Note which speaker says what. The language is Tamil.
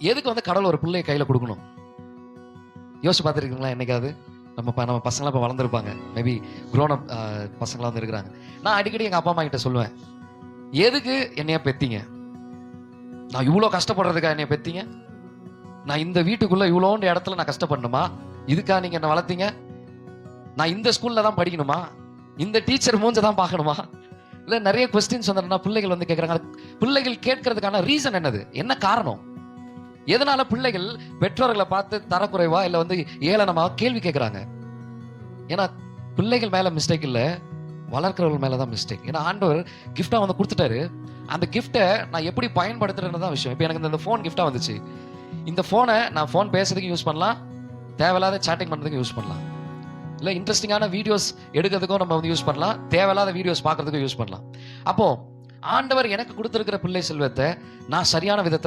Speaker 1: எதுக்கு வந்து கடவுள் ஒரு பிள்ளையை கையில கொடுக்கணும்? யோசிச்சு பார்த்துருக்கீங்களா என்னைக்காவது? நம்ம பசங்களாம் இப்போ வளர்ந்துருப்பாங்க. மேபி க்ரோன் அப் பசங்களாம் வந்து இருக்கிறாங்க. நான் அடிக்கடி எங்க அப்பா அம்மா கிட்ட சொல்லுவேன், எதுக்கு என்னைய பெத்தீங்க? நான் இவ்வளோ கஷ்டப்படுறதுக்கா என்னைய பெத்தீங்க? நான் இந்த வீட்டுக்குள்ள இவ்வளோண்டு இடத்துல நான் கஷ்டப்படணுமா? இதுக்கா நீங்க என்ன வளர்த்தீங்க? நான் இந்த ஸ்கூல்ல தான் படிக்கணுமா? இந்த டீச்சர் மூஞ்ச தான் பார்க்கணுமா? இல்ல நிறைய கொஸ்டின்ஸ் வந்து பிள்ளைகள் வந்து கேட்கறாங்க. பிள்ளைகள் கேட்கறதுக்கான ரீசன் என்னது? என்ன காரணம்? எதனால பிள்ளைகள் பெற்றோர்களை பார்த்து தரக்குறைவா இல்ல வந்து ஏளனமா கேள்வி கேட்கறாங்க? ஏன்னா பிள்ளைகள் மேல மிஸ்டேக் இல்ல, வளர்க்கிறவர்கள் மேலதான் மிஸ்டேக். ஏன்னா ஆண்டவர் கிஃப்டா வந்து கொடுத்துட்டாரு. அந்த கிஃப்டை நான் எப்படி பயன்படுத்துறேன்னு தான் விஷயம். இப்போ எனக்கு இந்த ஃபோன் கிஃப்டா வந்துச்சு. இந்த ஃபோனை நான் ஃபோன் பேசுறதுக்கு யூஸ் பண்ணலாம், தேவையில்லாத சேட்டிங் பண்றதுக்கு யூஸ் பண்ணலாம், இல்ல இன்ட்ரெஸ்டிங்கான வீடியோஸ் எடுக்கிறதுக்கும் நம்ம வந்து யூஸ் பண்ணலாம், தேவையில்லாத வீடியோஸ் பார்க்கறதுக்கும் யூஸ் பண்ணலாம். அப்போ ஆண்டவர் எனக்கு கொடுத்திருக்கிற பிள்ளை செல்வத்தை நான் சரியான விதத்துல